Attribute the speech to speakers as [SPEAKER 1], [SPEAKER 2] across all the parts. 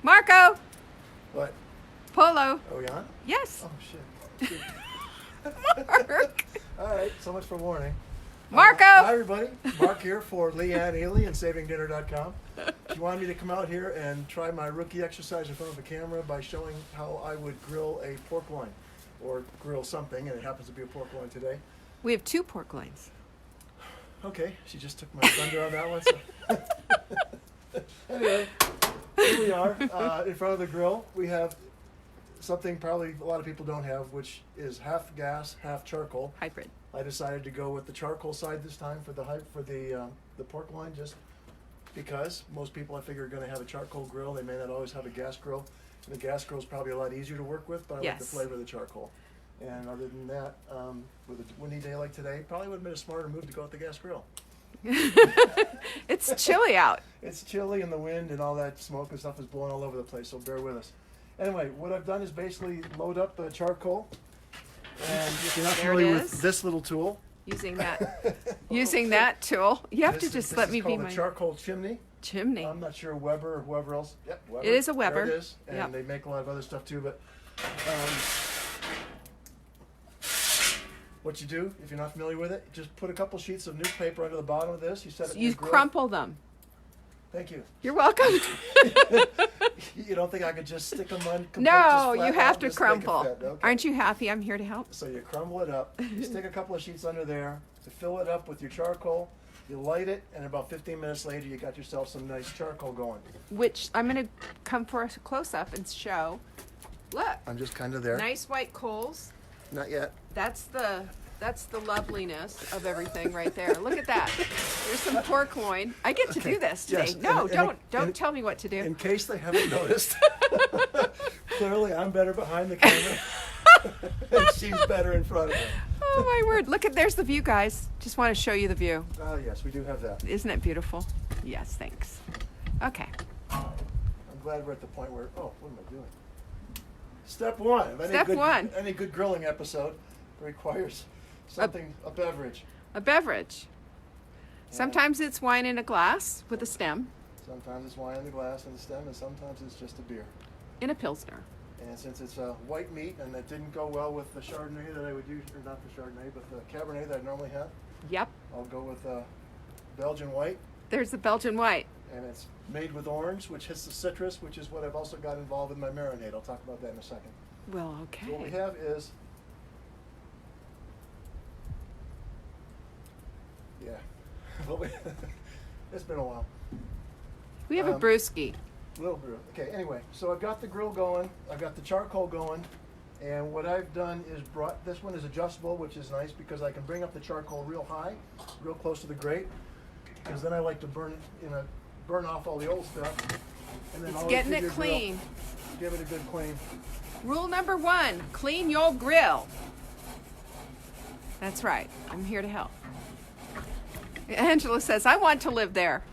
[SPEAKER 1] Marco!
[SPEAKER 2] What?
[SPEAKER 1] Polo.
[SPEAKER 2] Are we on?
[SPEAKER 1] Yes.
[SPEAKER 2] Oh, shit.
[SPEAKER 1] Mark.
[SPEAKER 2] All right, so much for warning.
[SPEAKER 1] Marco!
[SPEAKER 2] Hi, everybody. Mark here for Leanne Ely and SavingDinner.com. She wanted me to come out here and try my rookie exercise in front of a camera by showing how I would grill a pork loin or grill something, and it happens to be a pork loin today.
[SPEAKER 1] We have 2 pork loins.
[SPEAKER 2] Okay, she just took my thunder on that one. So. Anyway, here we are in front of the grill. We have something probably a lot of people don't have, which is half gas, half charcoal.
[SPEAKER 1] Hybrid.
[SPEAKER 2] I decided to go with the charcoal side this time for the pork loin, just because most people I figure are going to have a charcoal grill. They may not always have a gas grill. And the gas grill is probably a lot easier to work with, but I like the
[SPEAKER 1] Yes.
[SPEAKER 2] flavor of the charcoal. And other than that, with a windy day like today, probably would have been a smarter move to go with the gas grill.
[SPEAKER 1] It's chilly out.
[SPEAKER 2] It's chilly and the wind and all that smoke and stuff is blowing all over the place, so bear with us. Anyway, what I've done is basically load up the charcoal. And if you're not
[SPEAKER 1] There it
[SPEAKER 2] familiar
[SPEAKER 1] is.
[SPEAKER 2] with this little tool,
[SPEAKER 1] Using that tool. You have to just let me be
[SPEAKER 2] my
[SPEAKER 1] my
[SPEAKER 2] charcoal chimney.
[SPEAKER 1] chimney.
[SPEAKER 2] I'm not sure Weber or whoever else. Yep, Weber.
[SPEAKER 1] It is a Weber.
[SPEAKER 2] There it is, and
[SPEAKER 1] Yep.
[SPEAKER 2] they make a lot of other stuff too. But what you do, if you're not familiar with it, just put a couple sheets of newspaper under the bottom of this. You set it in
[SPEAKER 1] You
[SPEAKER 2] your grill.
[SPEAKER 1] crumple them.
[SPEAKER 2] Thank you.
[SPEAKER 1] You're welcome.
[SPEAKER 2] You don't think I could just stick them on?
[SPEAKER 1] No,
[SPEAKER 2] just
[SPEAKER 1] you
[SPEAKER 2] flat
[SPEAKER 1] have
[SPEAKER 2] out,
[SPEAKER 1] to
[SPEAKER 2] just make it
[SPEAKER 1] crumple.
[SPEAKER 2] fit, okay.
[SPEAKER 1] Aren't you happy I'm here to help?
[SPEAKER 2] So you crumble it up, you stick a couple of sheets under there, to fill it up with your charcoal, you light it, and about 15 minutes later you got yourself some nice charcoal going.
[SPEAKER 1] Which I'm going to come for a close-up and show. Look,
[SPEAKER 2] I'm just kind of there.
[SPEAKER 1] nice white coals.
[SPEAKER 2] Not yet.
[SPEAKER 1] That's the loveliness of everything right there. Look at that. There's some pork loin. I get to do this today.
[SPEAKER 2] Yes,
[SPEAKER 1] No,
[SPEAKER 2] and-
[SPEAKER 1] don't
[SPEAKER 2] and-
[SPEAKER 1] tell me what to do.
[SPEAKER 2] In case they haven't noticed, clearly I'm better behind the camera, and she's better in front of me.
[SPEAKER 1] Oh my word! Look at there's the view, guys. Just want to show you the view.
[SPEAKER 2] Oh yes, we do have that.
[SPEAKER 1] Isn't it beautiful? Yes, thanks. Okay.
[SPEAKER 2] I'm glad we're at the point where, what am I doing? Step one. Of any
[SPEAKER 1] Step
[SPEAKER 2] good,
[SPEAKER 1] one.
[SPEAKER 2] Any good grilling episode requires something, a beverage.
[SPEAKER 1] A beverage. Sometimes it's wine in a glass with a stem
[SPEAKER 2] Sometimes it's wine in the glass and the stem, and sometimes it's just a beer.
[SPEAKER 1] in a pilsner.
[SPEAKER 2] And since it's a white meat, and that didn't go well with the Chardonnay that I would use, or not the Chardonnay, but the Cabernet that I normally have,
[SPEAKER 1] Yep.
[SPEAKER 2] I'll go with Belgian white.
[SPEAKER 1] There's the Belgian white.
[SPEAKER 2] And it's made with orange, which hits the citrus, which is what I've also got involved in my marinade. I'll talk about that in a second.
[SPEAKER 1] Well,
[SPEAKER 2] So what we
[SPEAKER 1] okay.
[SPEAKER 2] have is, it's been a while.
[SPEAKER 1] We have a brewski.
[SPEAKER 2] Little brew. Okay, anyway, so I've got the grill going, I've got the charcoal going, and what I've done is brought, this one is adjustable, which is nice because I can bring up the charcoal real high, real close to the grate, because then I like to burn off all the old stuff. And then
[SPEAKER 1] It's
[SPEAKER 2] always
[SPEAKER 1] getting
[SPEAKER 2] with
[SPEAKER 1] it
[SPEAKER 2] your grill,
[SPEAKER 1] clean.
[SPEAKER 2] give it a good clean.
[SPEAKER 1] Rule number 1, clean your grill. That's right. I'm here to help. Angela says, I want to live there.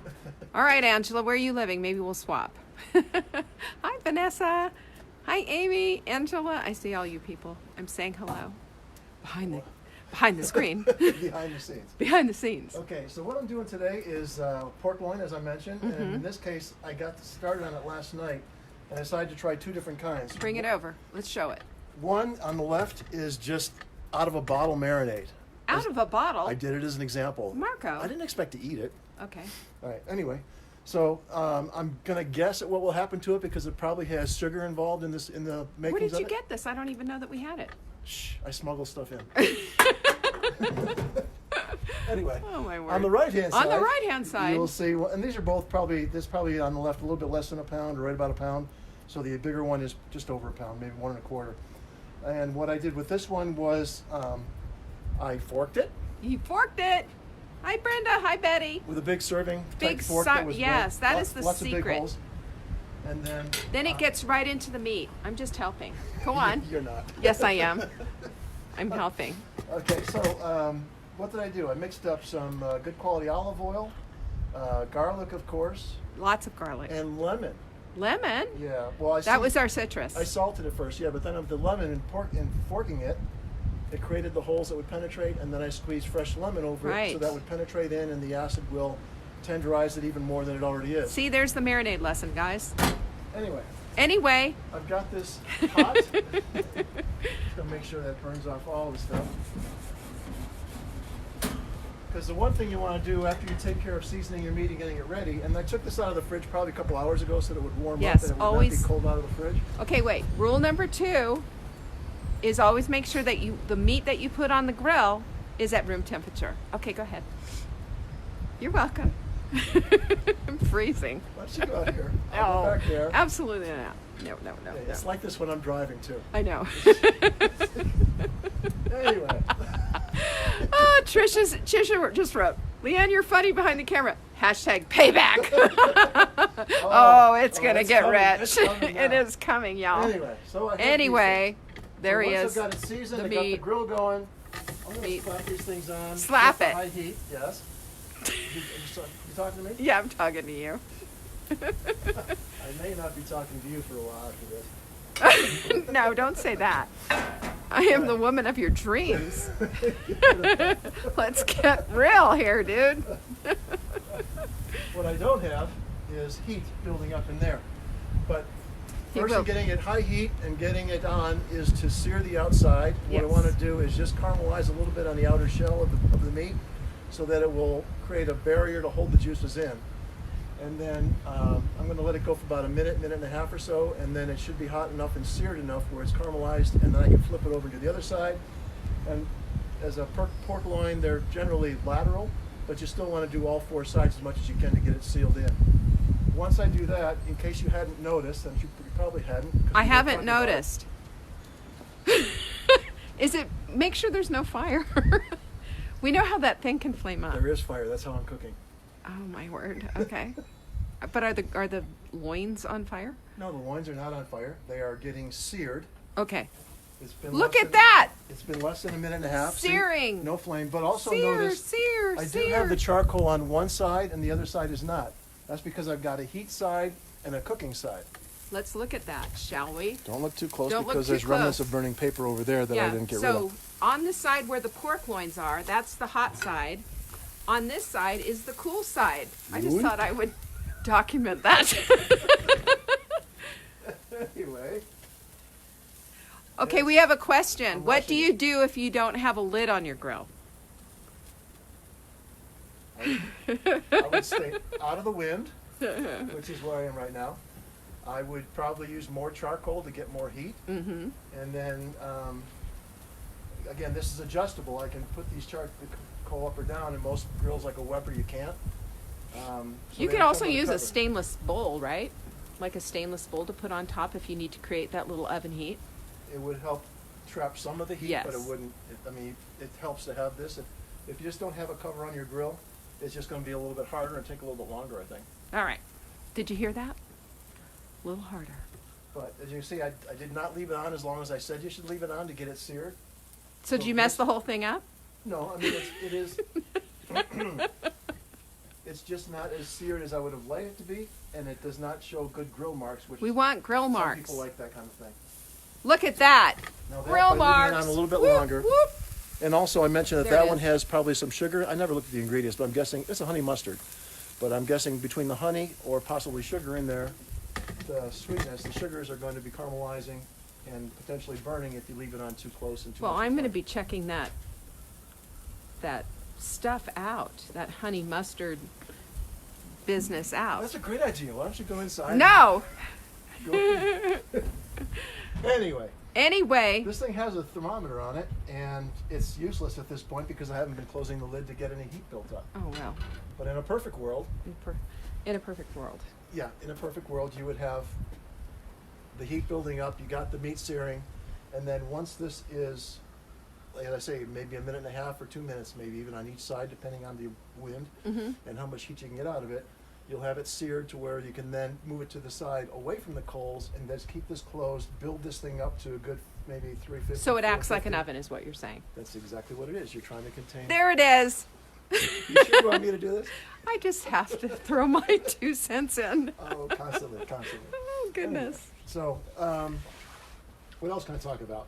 [SPEAKER 1] All right, Angela, where are you living? Maybe we'll swap. Hi, Vanessa. Hi, Amy. Angela. I see all you people. I'm saying hello. Behind the screen.
[SPEAKER 2] Behind the scenes.
[SPEAKER 1] Behind the scenes.
[SPEAKER 2] Okay, so what I'm doing today is pork loin, as I mentioned, and in this case, I got started on it last night, and I decided to try 2 different kinds.
[SPEAKER 1] Bring it over. Let's show it.
[SPEAKER 2] One on the left is just out of a bottle marinade.
[SPEAKER 1] Out of a bottle.
[SPEAKER 2] I did it as an example.
[SPEAKER 1] Marco.
[SPEAKER 2] I didn't expect to eat it.
[SPEAKER 1] Okay.
[SPEAKER 2] All right, anyway, so I'm going to guess at what will happen to it because it probably has sugar involved in the makings
[SPEAKER 1] Where did
[SPEAKER 2] of
[SPEAKER 1] you
[SPEAKER 2] it.
[SPEAKER 1] get this? I don't even know that we had it.
[SPEAKER 2] Shh, I smuggle stuff in. Anyway,
[SPEAKER 1] Oh my word.
[SPEAKER 2] on the right-hand side.
[SPEAKER 1] On the right-hand side.
[SPEAKER 2] You'll see, and these are both this is probably on the left a little bit less than a pound, or right about a pound. So the bigger one is just over a pound, maybe 1 1/4. And what I did with this one was I forked it
[SPEAKER 1] You forked it. Hi, Brenda. Hi, Betty.
[SPEAKER 2] with a big serving
[SPEAKER 1] Big
[SPEAKER 2] type fork. That was
[SPEAKER 1] yes,
[SPEAKER 2] big.
[SPEAKER 1] that
[SPEAKER 2] Lots-
[SPEAKER 1] is the
[SPEAKER 2] lots of big
[SPEAKER 1] secret.
[SPEAKER 2] holes. And then
[SPEAKER 1] It gets right into the meat. I'm just helping. Go on.
[SPEAKER 2] You're not.
[SPEAKER 1] Yes, I am. I'm helping.
[SPEAKER 2] Okay, so what did I do? I mixed up some good quality olive oil, garlic, of course,
[SPEAKER 1] Lots of garlic.
[SPEAKER 2] and lemon.
[SPEAKER 1] Lemon.
[SPEAKER 2] Yeah, well,
[SPEAKER 1] That was our citrus.
[SPEAKER 2] I salted it first, yeah, but then of the lemon and forking it, it created the holes that would penetrate, and then I squeezed fresh lemon over it, so
[SPEAKER 1] Right.
[SPEAKER 2] that would penetrate in, and the acid will tenderize it even more than it already is.
[SPEAKER 1] See, there's the marinade lesson, guys.
[SPEAKER 2] Anyway, I've got this hot. Just gonna make sure that burns off all the stuff. Because the one thing you want to do after you take care of seasoning your meat and getting it ready, and I took this out of the fridge probably a couple hours ago so that it would warm
[SPEAKER 1] Yes,
[SPEAKER 2] up and it would
[SPEAKER 1] always.
[SPEAKER 2] not be cold out of the fridge.
[SPEAKER 1] Okay, wait. Rule number 2 is always make sure that the meat that you put on the grill is at room temperature. Okay, go ahead. You're welcome. I'm freezing.
[SPEAKER 2] Why don't you go out here? I'll go back there.
[SPEAKER 1] Absolutely not. No.
[SPEAKER 2] Yeah, it's like this when I'm driving too.
[SPEAKER 1] I know.
[SPEAKER 2] Anyway.
[SPEAKER 1] Oh, Trisha just wrote, Leanne, you're funny behind the camera. Hashtag payback. Oh, it's going to get
[SPEAKER 2] coming.
[SPEAKER 1] rich.
[SPEAKER 2] It's coming
[SPEAKER 1] It
[SPEAKER 2] now.
[SPEAKER 1] is coming, y'all.
[SPEAKER 2] Anyway,
[SPEAKER 1] There he
[SPEAKER 2] once
[SPEAKER 1] is.
[SPEAKER 2] I've got it seasoned,
[SPEAKER 1] The
[SPEAKER 2] I got the
[SPEAKER 1] meat.
[SPEAKER 2] grill going. I'm going to
[SPEAKER 1] Meat.
[SPEAKER 2] slap these things on.
[SPEAKER 1] Slap
[SPEAKER 2] With
[SPEAKER 1] it.
[SPEAKER 2] High heat, yes. You talking to me?
[SPEAKER 1] Yeah, I'm talking to you.
[SPEAKER 2] I may not be talking to you for a while after this.
[SPEAKER 1] No, don't say that. I am the woman of your dreams. Let's get real here, dude.
[SPEAKER 2] What I don't have is heat building up in there. But
[SPEAKER 1] You
[SPEAKER 2] first
[SPEAKER 1] will.
[SPEAKER 2] thing, getting it high heat and getting it on is to sear the outside. What I
[SPEAKER 1] Yes.
[SPEAKER 2] want to do is just caramelize a little bit on the outer shell of the meat so that it will create a barrier to hold the juices in. And then I'm going to let it go for about a minute and a half or so, and then it should be hot enough and seared enough where it's caramelized, and then I can flip it over to the other side. And as a pork loin, they're generally lateral, but you still want to do all 4 sides as much as you can to get it sealed in. Once I do that, in case you hadn't noticed, and you probably hadn't. 'cause
[SPEAKER 1] I
[SPEAKER 2] we were
[SPEAKER 1] haven't
[SPEAKER 2] talking about-
[SPEAKER 1] noticed. Is it, make sure there's no fire. We know how that thing can flame up.
[SPEAKER 2] There is fire. That's how I'm cooking.
[SPEAKER 1] Oh my word. Okay. But are the loins on fire?
[SPEAKER 2] No, the loins are not on fire. They are getting seared.
[SPEAKER 1] Okay.
[SPEAKER 2] It's been
[SPEAKER 1] Look
[SPEAKER 2] less
[SPEAKER 1] at
[SPEAKER 2] than-
[SPEAKER 1] that.
[SPEAKER 2] It's been less than a minute and a half. See?
[SPEAKER 1] Searing.
[SPEAKER 2] No flame, but also
[SPEAKER 1] Sear,
[SPEAKER 2] notice
[SPEAKER 1] sear,
[SPEAKER 2] I do
[SPEAKER 1] sear.
[SPEAKER 2] have the charcoal on one side and the other side is not. That's because I've got a heat side and a cooking side.
[SPEAKER 1] Let's look at that, shall we?
[SPEAKER 2] Don't look too close
[SPEAKER 1] Don't look
[SPEAKER 2] because
[SPEAKER 1] too
[SPEAKER 2] there's remnants
[SPEAKER 1] close.
[SPEAKER 2] of burning paper over there that I didn't get rid
[SPEAKER 1] so
[SPEAKER 2] of.
[SPEAKER 1] on the side where the pork loins are, that's the hot side. On this side is the cool side. I just
[SPEAKER 2] Really?
[SPEAKER 1] thought I would document that.
[SPEAKER 2] Anyway,
[SPEAKER 1] Okay, we have a question.
[SPEAKER 2] I'm
[SPEAKER 1] What do
[SPEAKER 2] watching
[SPEAKER 1] you do if you don't have a lid on your grill?
[SPEAKER 2] I would stay out of the wind, which is where I am right now. I would probably use more charcoal to get more heat.
[SPEAKER 1] Mm-hmm.
[SPEAKER 2] And then, again, this is adjustable. I can put these charcoal up or down. In most grills like a Weber, you can't. So
[SPEAKER 1] You
[SPEAKER 2] they
[SPEAKER 1] can
[SPEAKER 2] come
[SPEAKER 1] also
[SPEAKER 2] with a
[SPEAKER 1] use a
[SPEAKER 2] cover.
[SPEAKER 1] stainless bowl, right? Like a stainless bowl to put on top if you need to create that little oven heat.
[SPEAKER 2] It would help trap some of the heat, but it
[SPEAKER 1] Yes.
[SPEAKER 2] wouldn't. I mean, it helps to have this. If you just don't have a cover on your grill, it's just going to be a little bit harder and take a little bit longer, I think.
[SPEAKER 1] All right. Did you hear that? A little harder.
[SPEAKER 2] But as you can see, I did not leave it on as long as I said you should leave it on to get it seared.
[SPEAKER 1] So did
[SPEAKER 2] So
[SPEAKER 1] you mess
[SPEAKER 2] this-
[SPEAKER 1] the whole thing up?
[SPEAKER 2] No, I mean, it is. It's just not as seared as I would have liked it to be, and it does not show good grill marks, which
[SPEAKER 1] We want grill
[SPEAKER 2] some
[SPEAKER 1] marks.
[SPEAKER 2] people like that kind of thing.
[SPEAKER 1] Look at that.
[SPEAKER 2] Now that,
[SPEAKER 1] Grill
[SPEAKER 2] by leaving it
[SPEAKER 1] marks.
[SPEAKER 2] on a little bit
[SPEAKER 1] Whoop,
[SPEAKER 2] longer.
[SPEAKER 1] whoop.
[SPEAKER 2] And also, I mentioned that
[SPEAKER 1] There it
[SPEAKER 2] that one
[SPEAKER 1] is.
[SPEAKER 2] has probably some sugar. I never looked at the ingredients, but I'm guessing it's a honey mustard. But I'm guessing between the honey or possibly sugar in there, the sweetness, the sugars are going to be caramelizing and potentially burning if you leave it on too close and too
[SPEAKER 1] Well,
[SPEAKER 2] much.
[SPEAKER 1] I'm going to
[SPEAKER 2] fire.
[SPEAKER 1] be checking that stuff out, that honey mustard business out.
[SPEAKER 2] That's a great idea. Why don't you go inside?
[SPEAKER 1] No.
[SPEAKER 2] Go- Anyway,
[SPEAKER 1] Anyway,
[SPEAKER 2] this thing has a thermometer on it, and it's useless at this point because I haven't been closing the lid to get any heat built up.
[SPEAKER 1] oh well,
[SPEAKER 2] But in a perfect world,
[SPEAKER 1] in a perfect world.
[SPEAKER 2] yeah, in a perfect world, you would have the heat building up, you got the meat searing, and then once this is, like I say, maybe a minute and a half or 2 minutes, maybe even on each side, depending on the wind
[SPEAKER 1] Mm-hmm.
[SPEAKER 2] and how much heat you can get out of it, you'll have it seared to where you can then move it to the side away from the coals and just keep this closed, build this thing up to a good maybe 350.
[SPEAKER 1] So it acts like an
[SPEAKER 2] 450.
[SPEAKER 1] oven, is what you're saying.
[SPEAKER 2] That's exactly what it is. You're trying to contain.
[SPEAKER 1] There it is.
[SPEAKER 2] You sure you want me to do this?
[SPEAKER 1] I just have to throw my 2 cents in.
[SPEAKER 2] Oh, constantly.
[SPEAKER 1] Oh goodness.
[SPEAKER 2] So, what else can I talk about?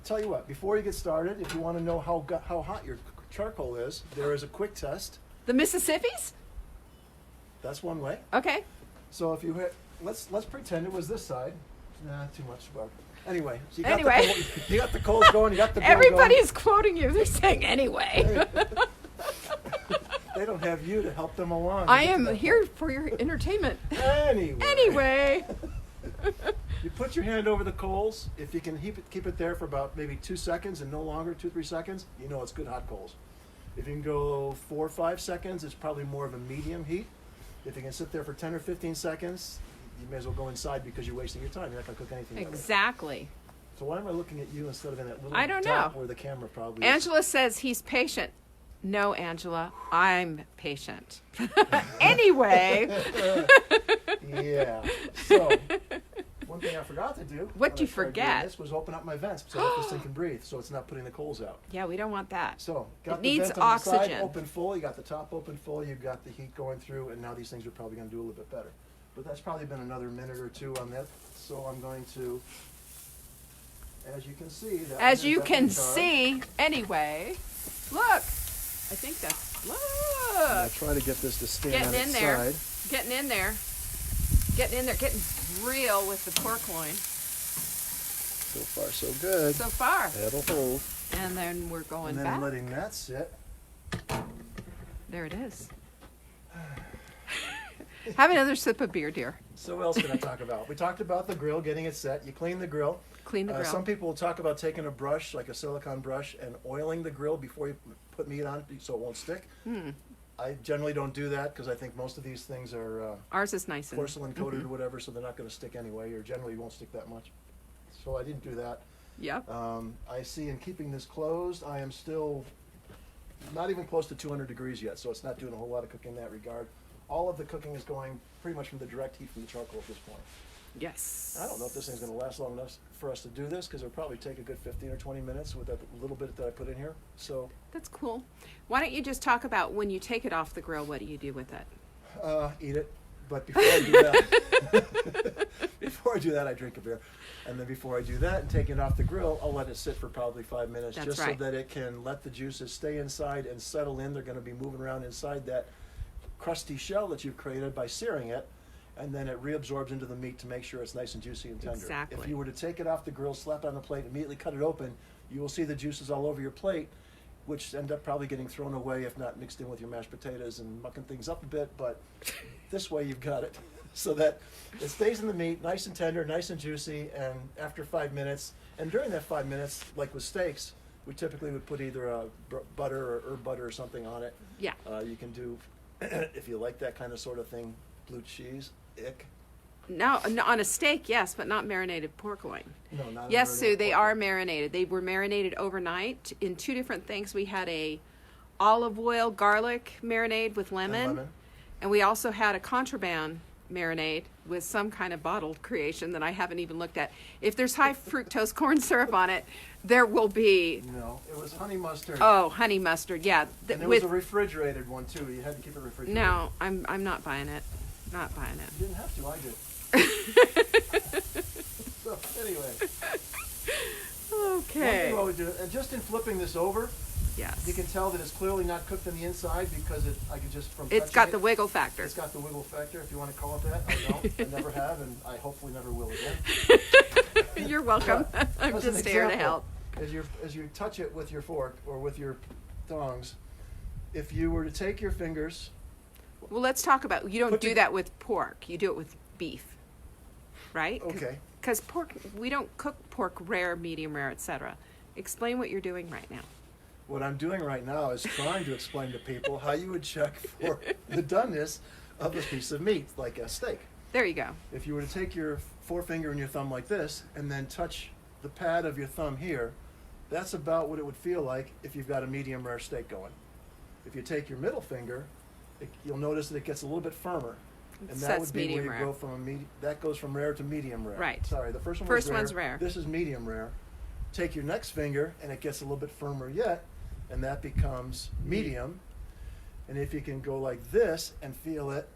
[SPEAKER 2] Tell you what, before you get started, if you want to know how hot your charcoal is, there is a quick test.
[SPEAKER 1] The Mississippi's?
[SPEAKER 2] That's one way.
[SPEAKER 1] Okay.
[SPEAKER 2] So if you let's pretend it was this side. Nah, too much smoke. Anyway, so you got
[SPEAKER 1] Anyway.
[SPEAKER 2] you got the coals going. You got the grill
[SPEAKER 1] Everybody's quoting you. They're saying anyway.
[SPEAKER 2] going. They don't have you to help them along.
[SPEAKER 1] I am here for your entertainment.
[SPEAKER 2] Anyway.
[SPEAKER 1] Anyway.
[SPEAKER 2] You put your hand over the coals. If you can keep it there for about maybe 2 seconds and no longer, 2-3 seconds, you know it's good hot coals. If you can go 4 or 5 seconds, it's probably more of a medium heat. If you can sit there for 10 or 15 seconds, you may as well go inside because you're wasting your time. You're not going to cook anything.
[SPEAKER 1] Exactly.
[SPEAKER 2] So why am I looking at you instead of in that little
[SPEAKER 1] I don't
[SPEAKER 2] dot
[SPEAKER 1] know.
[SPEAKER 2] where the camera probably is?
[SPEAKER 1] Angela says he's patient. No, Angela, I'm patient. Anyway.
[SPEAKER 2] Yeah. So, one thing I forgot to do.
[SPEAKER 1] What'd you
[SPEAKER 2] when I started doing
[SPEAKER 1] forget?
[SPEAKER 2] This was open up my vents so that this thing can breathe, so it's not putting the coals out.
[SPEAKER 1] Yeah, we don't want that.
[SPEAKER 2] So, got
[SPEAKER 1] It
[SPEAKER 2] the
[SPEAKER 1] needs
[SPEAKER 2] vent on the side
[SPEAKER 1] oxygen.
[SPEAKER 2] open full. You got the top open full. You've got the heat going through, and now these things are probably going to do a little bit better. But that's probably been another minute or two on that. So I'm going to, as you can see, that
[SPEAKER 1] As
[SPEAKER 2] one
[SPEAKER 1] you
[SPEAKER 2] is
[SPEAKER 1] can
[SPEAKER 2] definitely charred.
[SPEAKER 1] see, anyway, look. I think that's,
[SPEAKER 2] I'm gonna
[SPEAKER 1] look.
[SPEAKER 2] try to get this to stand
[SPEAKER 1] Getting
[SPEAKER 2] on
[SPEAKER 1] in
[SPEAKER 2] its
[SPEAKER 1] there.
[SPEAKER 2] side.
[SPEAKER 1] Getting in there. Getting in there. Getting real with the pork loin.
[SPEAKER 2] So far, so good.
[SPEAKER 1] So far.
[SPEAKER 2] That'll hold.
[SPEAKER 1] And then we're going
[SPEAKER 2] And then
[SPEAKER 1] back.
[SPEAKER 2] letting that sit.
[SPEAKER 1] There it is. Have another sip of beer, dear.
[SPEAKER 2] So what else can I talk about? We talked about the grill, getting it set. You clean the grill.
[SPEAKER 1] Clean the grill.
[SPEAKER 2] Some people will talk about taking a brush, like a silicone brush, and oiling the grill before you put meat on so it won't stick. I generally don't do that because I think most of these things are
[SPEAKER 1] Ours is nice and
[SPEAKER 2] porcelain coated or whatever, so they're not going to stick anyway, or generally won't stick that much. So I didn't do that.
[SPEAKER 1] Yep.
[SPEAKER 2] I see in keeping this closed, I am still not even close to 200 degrees yet, so it's not doing a whole lot of cooking in that regard. All of the cooking is going pretty much from the direct heat from the charcoal at this point.
[SPEAKER 1] Yes.
[SPEAKER 2] I don't know if this thing's going to last long enough for us to do this because it'll probably take a good 15 or 20 minutes with that little bit that I put in here. So
[SPEAKER 1] That's cool. Why don't you just talk about when you take it off the grill, what do you do with it?
[SPEAKER 2] eat it. But before I do that, before I do that, I drink a beer. And then before I do that and take it off the grill, I'll let it sit for probably 5 minutes
[SPEAKER 1] That's
[SPEAKER 2] just
[SPEAKER 1] right.
[SPEAKER 2] so that it can let the juices stay inside and settle in. They're going to be moving around inside that crusty shell that you've created by searing it. And then it reabsorbs into the meat to make sure it's nice and juicy and tender.
[SPEAKER 1] Exactly.
[SPEAKER 2] If you were to take it off the grill, slap it on the plate, immediately cut it open, you will see the juices all over your plate, which end up probably getting thrown away if not mixed in with your mashed potatoes and mucking things up a bit. But this way you've got it so that it stays in the meat, nice and tender, nice and juicy. And after 5 minutes, and during that 5 minutes, like with steaks, we typically would put either a butter or herb butter or something on it.
[SPEAKER 1] Yeah.
[SPEAKER 2] You can do, if you like that kind of sort of thing, blue cheese. Ick.
[SPEAKER 1] No, on a steak, yes, but not marinated pork loin.
[SPEAKER 2] No, not
[SPEAKER 1] Yes,
[SPEAKER 2] a
[SPEAKER 1] Sue, they
[SPEAKER 2] pork
[SPEAKER 1] are
[SPEAKER 2] loin.
[SPEAKER 1] marinated. They were marinated overnight in 2 different things. We had a olive oil garlic marinade with
[SPEAKER 2] And
[SPEAKER 1] lemon, and we also had a contraband marinade with some kind of bottled creation that I haven't even looked at. If there's high fructose corn syrup on it, there will be
[SPEAKER 2] No, it was honey mustard.
[SPEAKER 1] honey mustard. Yeah,
[SPEAKER 2] and it was a refrigerated one too. You had to keep it refrigerated.
[SPEAKER 1] no, I'm not buying it. Not buying it.
[SPEAKER 2] You didn't have to. I did. So anyway, one
[SPEAKER 1] Okay.
[SPEAKER 2] thing I would do, and just in flipping this over,
[SPEAKER 1] Yes.
[SPEAKER 2] you can tell that it's clearly not cooked on the inside because I can just from
[SPEAKER 1] It's
[SPEAKER 2] touching
[SPEAKER 1] got
[SPEAKER 2] it,
[SPEAKER 1] the wiggle factor.
[SPEAKER 2] It's got the wiggle factor, if you want to call it that. I don't. I never have, and I hopefully never will again.
[SPEAKER 1] You're welcome.
[SPEAKER 2] But
[SPEAKER 1] I'm
[SPEAKER 2] as an
[SPEAKER 1] just here to
[SPEAKER 2] example,
[SPEAKER 1] help.
[SPEAKER 2] As you touch it with your fork or with your tongs, if you were to take your fingers,
[SPEAKER 1] Well, let's talk about, you don't
[SPEAKER 2] Put
[SPEAKER 1] do
[SPEAKER 2] the-
[SPEAKER 1] that with pork. You do it with beef, right?
[SPEAKER 2] okay,
[SPEAKER 1] Because pork, we don't cook pork rare, medium rare, etc. Explain what you're doing right now.
[SPEAKER 2] what I'm doing right now is trying to explain to people how you would check for the doneness of a piece of meat, like a steak.
[SPEAKER 1] There you go.
[SPEAKER 2] If you were to take your forefinger and your thumb like this and then touch the pad of your thumb here, that's about what it would feel like if you've got a medium rare steak going. If you take your middle finger, you'll notice that it gets a little bit firmer. And that
[SPEAKER 1] That's
[SPEAKER 2] would be where
[SPEAKER 1] medium
[SPEAKER 2] you
[SPEAKER 1] rare.
[SPEAKER 2] go from that goes from rare to medium rare.
[SPEAKER 1] Right.
[SPEAKER 2] Sorry, the first one
[SPEAKER 1] First
[SPEAKER 2] was rare.
[SPEAKER 1] one's rare.
[SPEAKER 2] This is medium rare. Take your next finger and it gets a little bit firmer yet, and that becomes medium. And if you can go like this and feel it,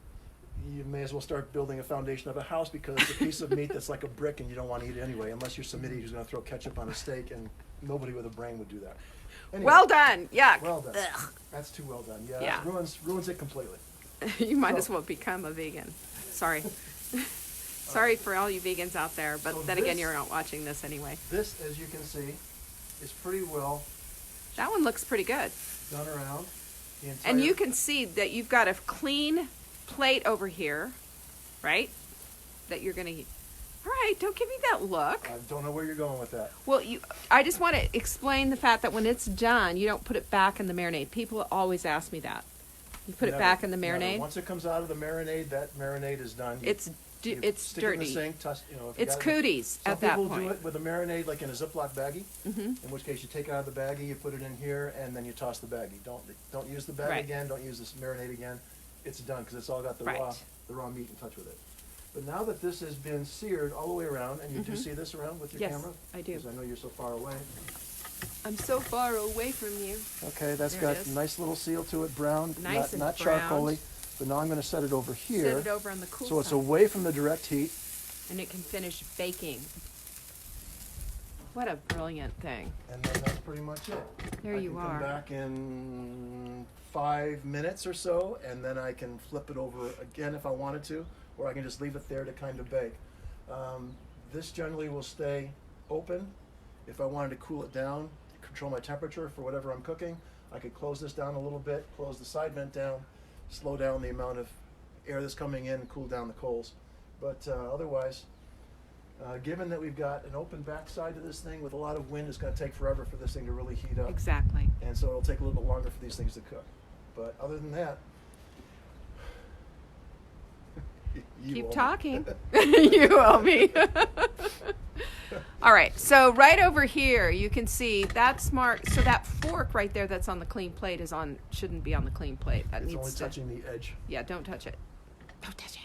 [SPEAKER 2] you may as well start building a foundation of a house because it's a piece of meat that's like a brick and you don't want to eat it anyway, unless you're some idiot who's going to throw ketchup on a steak, and nobody with a brain would do that. Anyway,
[SPEAKER 1] Well done. Yuck.
[SPEAKER 2] well done.
[SPEAKER 1] Ugh.
[SPEAKER 2] That's too well done. Yeah,
[SPEAKER 1] Yeah.
[SPEAKER 2] Ruins it completely.
[SPEAKER 1] You might as well become a vegan. Sorry. Sorry for all you vegans out there, but
[SPEAKER 2] So
[SPEAKER 1] then again,
[SPEAKER 2] this-
[SPEAKER 1] you're not watching this anyway.
[SPEAKER 2] This, as you can see, is pretty well
[SPEAKER 1] That one looks pretty good.
[SPEAKER 2] done around the entire.
[SPEAKER 1] And you can see that you've got a clean plate over here, right? That you're going to eat. All right, don't give me that look.
[SPEAKER 2] I don't know where you're going with that.
[SPEAKER 1] Well, I just want to explain the fact that when it's done, you don't put it back in the marinade. People always ask me that. You put it
[SPEAKER 2] Never,
[SPEAKER 1] back in the
[SPEAKER 2] never.
[SPEAKER 1] marinade.
[SPEAKER 2] Once it comes out of the marinade, that marinade is done.
[SPEAKER 1] It's
[SPEAKER 2] You
[SPEAKER 1] it's
[SPEAKER 2] stick it in the
[SPEAKER 1] dirty.
[SPEAKER 2] sink, if you
[SPEAKER 1] It's
[SPEAKER 2] got it.
[SPEAKER 1] cooties
[SPEAKER 2] Some
[SPEAKER 1] at that
[SPEAKER 2] people
[SPEAKER 1] point.
[SPEAKER 2] do it with a marinade, like in a Ziploc baggie.
[SPEAKER 1] Mm-hmm.
[SPEAKER 2] In which case, you take it out of the baggie, you put it in here, and then you toss the baggie. Don't use the bag
[SPEAKER 1] Right.
[SPEAKER 2] again. Don't use this marinade again. It's done because it's all got the
[SPEAKER 1] Right.
[SPEAKER 2] raw meat in touch with it. But now that this has been seared all the way around, and you do see this around with your
[SPEAKER 1] Yes,
[SPEAKER 2] camera,
[SPEAKER 1] I do.
[SPEAKER 2] because I know you're so far away.
[SPEAKER 1] I'm so far away from you.
[SPEAKER 2] Okay, that's
[SPEAKER 1] There it
[SPEAKER 2] got
[SPEAKER 1] is.
[SPEAKER 2] a nice little seal to it, brown,
[SPEAKER 1] Nice and
[SPEAKER 2] not
[SPEAKER 1] browned.
[SPEAKER 2] charcoaly. But now I'm going to set it over here,
[SPEAKER 1] Set it over on the cool
[SPEAKER 2] so it's
[SPEAKER 1] side.
[SPEAKER 2] away from the direct heat.
[SPEAKER 1] And it can finish baking. What a brilliant thing.
[SPEAKER 2] And then that's pretty much it.
[SPEAKER 1] There
[SPEAKER 2] I
[SPEAKER 1] you
[SPEAKER 2] can
[SPEAKER 1] are.
[SPEAKER 2] come back in 5 minutes or so, and then I can flip it over again if I wanted to, or I can just leave it there to kind of bake. This generally will stay open. If I wanted to cool it down, control my temperature for whatever I'm cooking, I could close this down a little bit, close the side vent down, slow down the amount of air that's coming in, and cool down the coals. But otherwise, given that we've got an open backside to this thing with a lot of wind, it's going to take forever for this thing to really heat up.
[SPEAKER 1] Exactly.
[SPEAKER 2] And so it'll take a little bit longer for these things to cook. But other than that, you
[SPEAKER 1] Keep
[SPEAKER 2] owe me.
[SPEAKER 1] talking. You owe me. All right, so right over here, you can see that's marked. So that fork right there that's on the clean plate shouldn't be on the clean plate. That
[SPEAKER 2] It's
[SPEAKER 1] needs
[SPEAKER 2] only
[SPEAKER 1] to.
[SPEAKER 2] touching the edge.
[SPEAKER 1] Yeah, don't touch it. Don't touch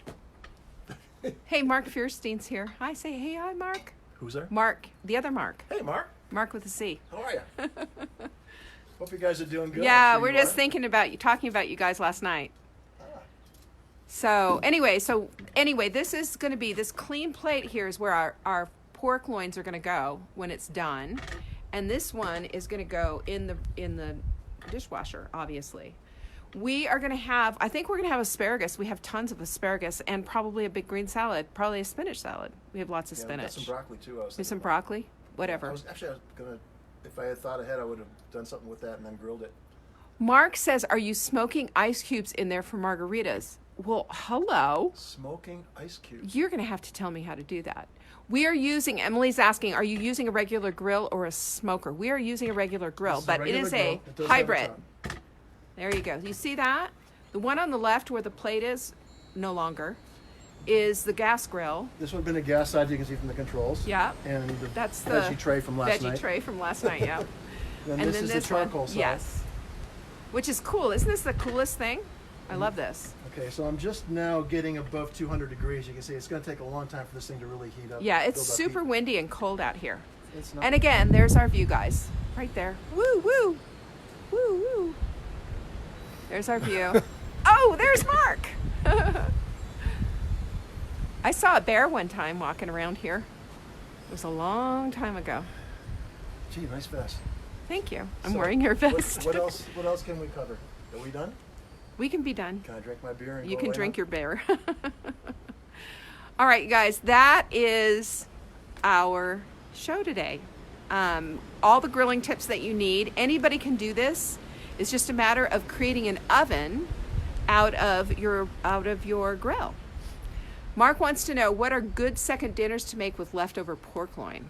[SPEAKER 1] it. Hey, Mark Fierstein's here. Hi, say hey, hi, Mark.
[SPEAKER 2] Who's there?
[SPEAKER 1] Mark, the other Mark.
[SPEAKER 2] Hey, Mark.
[SPEAKER 1] Mark with a C.
[SPEAKER 2] How are you? Hope you guys are doing good.
[SPEAKER 1] Yeah,
[SPEAKER 2] I'm sure
[SPEAKER 1] we're
[SPEAKER 2] you
[SPEAKER 1] just
[SPEAKER 2] are.
[SPEAKER 1] thinking about you, talking about you guys last night.
[SPEAKER 2] Ah,
[SPEAKER 1] So anyway, this is going to be, this clean plate here is where our pork loins are going to go when it's done, and this one is going to go in the dishwasher, obviously. We are going to have, I think we're going to have asparagus. We have tons of asparagus and probably a big green salad, probably a spinach salad. We have lots of
[SPEAKER 2] yeah, we've got
[SPEAKER 1] spinach.
[SPEAKER 2] some broccoli too. I was
[SPEAKER 1] There's some
[SPEAKER 2] thinking about.
[SPEAKER 1] broccoli, whatever.
[SPEAKER 2] I was gonna, if I had thought ahead, I would have done something with that and then grilled it.
[SPEAKER 1] Mark says, are you smoking ice cubes in there for margaritas? Well, hello.
[SPEAKER 2] Smoking ice cubes.
[SPEAKER 1] You're going to have to tell me how to do that. We are using, Emily's asking, are you using a regular grill or a smoker? We are using a regular grill,
[SPEAKER 2] This is a
[SPEAKER 1] but it
[SPEAKER 2] regular
[SPEAKER 1] is
[SPEAKER 2] grill.
[SPEAKER 1] a
[SPEAKER 2] It does have a
[SPEAKER 1] hybrid.
[SPEAKER 2] top.
[SPEAKER 1] There you go. You see that? The one on the left where the plate is, no longer, is the gas grill.
[SPEAKER 2] This would have been a gas side you can see from the controls.
[SPEAKER 1] Yeah.
[SPEAKER 2] And the
[SPEAKER 1] That's the
[SPEAKER 2] veggie tray from last
[SPEAKER 1] veggie
[SPEAKER 2] night.
[SPEAKER 1] tray from last night, yeah.
[SPEAKER 2] Then
[SPEAKER 1] And
[SPEAKER 2] this
[SPEAKER 1] then
[SPEAKER 2] is
[SPEAKER 1] this
[SPEAKER 2] the charcoal
[SPEAKER 1] one,
[SPEAKER 2] side.
[SPEAKER 1] yes. Which is cool. Isn't this the coolest thing? I love this.
[SPEAKER 2] Okay, so I'm just now getting above 200 degrees. You can see it's going to take a long time for this thing to really heat up.
[SPEAKER 1] Yeah, it's
[SPEAKER 2] build up
[SPEAKER 1] super
[SPEAKER 2] heat.
[SPEAKER 1] windy and cold out here.
[SPEAKER 2] It's not.
[SPEAKER 1] And again, there's our view, guys. Right there. Woo, woo. Woo, woo. There's our view. Oh, there's Mark. I saw a bear one time walking around here. It was a long time ago.
[SPEAKER 2] Gee, nice vest.
[SPEAKER 1] Thank you. I'm
[SPEAKER 2] So,
[SPEAKER 1] wearing your vest.
[SPEAKER 2] What else? What else can we cover? Are we done?
[SPEAKER 1] We can be done.
[SPEAKER 2] Can I drink my beer and
[SPEAKER 1] You
[SPEAKER 2] go
[SPEAKER 1] can
[SPEAKER 2] away
[SPEAKER 1] drink
[SPEAKER 2] now?
[SPEAKER 1] your beer. All right, you guys, that is our show today. All the grilling tips that you need. Anybody can do this. It's just a matter of creating an oven out of your grill. Mark wants to know, what are good second dinners to make with leftover pork loin?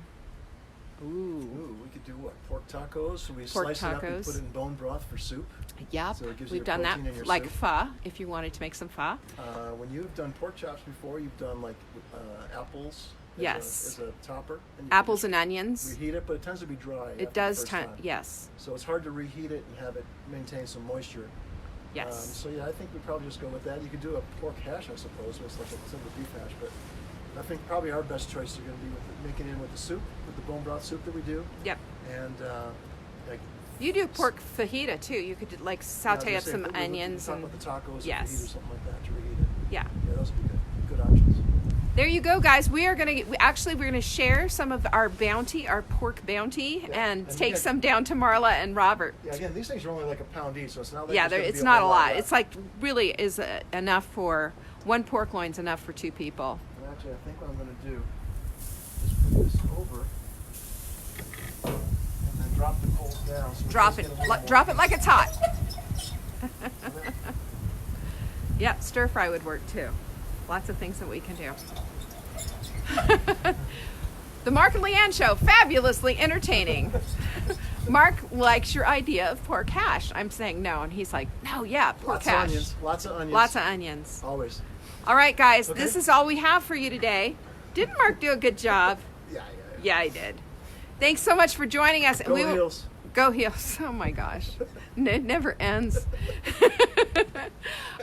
[SPEAKER 1] Ooh.
[SPEAKER 2] Ooh, we could do what? Pork tacos. So we
[SPEAKER 1] Pork
[SPEAKER 2] slice it up and
[SPEAKER 1] tacos.
[SPEAKER 2] put it in bone broth for soup.
[SPEAKER 1] Yep,
[SPEAKER 2] So it gives you
[SPEAKER 1] we've
[SPEAKER 2] your
[SPEAKER 1] done that,
[SPEAKER 2] protein in your
[SPEAKER 1] like
[SPEAKER 2] soup.
[SPEAKER 1] pho, if you wanted to make some pho.
[SPEAKER 2] When you've done pork chops before, you've done like apples.
[SPEAKER 1] Yes.
[SPEAKER 2] As a topper. And you
[SPEAKER 1] Apples
[SPEAKER 2] can
[SPEAKER 1] and onions.
[SPEAKER 2] just reheat it, but it tends to be dry. after
[SPEAKER 1] It
[SPEAKER 2] the
[SPEAKER 1] does,
[SPEAKER 2] first time.
[SPEAKER 1] yes,
[SPEAKER 2] So it's hard to reheat it and have it maintain some moisture.
[SPEAKER 1] yes.
[SPEAKER 2] So yeah, I think we probably just go with that. You could do a pork hash, I suppose. It's like a simple beef hash, but I think probably our best choice are going to be making it in with the soup, with the bone broth soup that we do,
[SPEAKER 1] Yep.
[SPEAKER 2] and like.
[SPEAKER 1] You do pork fajita too. You could like saute up some
[SPEAKER 2] Talk
[SPEAKER 1] onions and
[SPEAKER 2] about the tacos,
[SPEAKER 1] yes.
[SPEAKER 2] and or something like that to reheat it.
[SPEAKER 1] yeah.
[SPEAKER 2] Yeah, those would be good options.
[SPEAKER 1] There you go, guys. We're gonna share some of our pork bounty,
[SPEAKER 2] Yeah.
[SPEAKER 1] and
[SPEAKER 2] And
[SPEAKER 1] take
[SPEAKER 2] again-
[SPEAKER 1] some down to Marla and Robert.
[SPEAKER 2] Yeah, again, these things are only like a pound each, so it's not like
[SPEAKER 1] Yeah,
[SPEAKER 2] there's gonna
[SPEAKER 1] it's
[SPEAKER 2] be
[SPEAKER 1] not a
[SPEAKER 2] whole
[SPEAKER 1] lot.
[SPEAKER 2] left.
[SPEAKER 1] It's like really is enough for one pork loin's enough for two people.
[SPEAKER 2] And Actually, I think what I'm going to do is put this over and then drop the coals down. So
[SPEAKER 1] Drop it. Drop it like it's hot. Yep, stir fry would work too. Lots of things that we can do. The Mark and Leanne Show, fabulously entertaining. Mark likes your idea of pork hash. I'm saying no, and he's like, no, yeah, pork
[SPEAKER 2] Lots
[SPEAKER 1] hash.
[SPEAKER 2] of onions. Lots of onions.
[SPEAKER 1] Lots of onions.
[SPEAKER 2] Always.
[SPEAKER 1] All right, guys,
[SPEAKER 2] Okay.
[SPEAKER 1] this is all we have for you today. Didn't Mark do a good job?
[SPEAKER 2] Yeah.
[SPEAKER 1] Yeah, he did. Thanks so much for joining us.
[SPEAKER 2] Go Heels.
[SPEAKER 1] Go Heels. Oh my gosh. It never ends.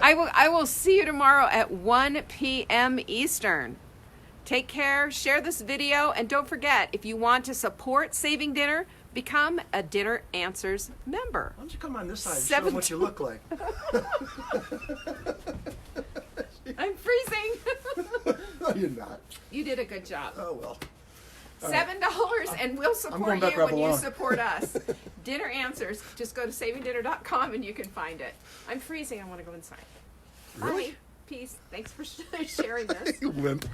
[SPEAKER 1] I will see you tomorrow at 1 p.m. Eastern. Take care, share this video, and don't forget, if you want to support Saving Dinner, become a Dinner Answers member.
[SPEAKER 2] Why don't you come on this side and show them what you look like?
[SPEAKER 1] I'm freezing.
[SPEAKER 2] No, you're not.
[SPEAKER 1] You did a good job.
[SPEAKER 2] Oh, well.
[SPEAKER 1] $7, and we'll support
[SPEAKER 2] going back
[SPEAKER 1] you
[SPEAKER 2] right
[SPEAKER 1] when you
[SPEAKER 2] along.
[SPEAKER 1] support us. Dinner Answers. Just go to savingdinner.com and you can find it. I'm freezing. I want to go inside.
[SPEAKER 2] Really?
[SPEAKER 1] Bye. Peace. Thanks for sharing this.
[SPEAKER 2] You wimp.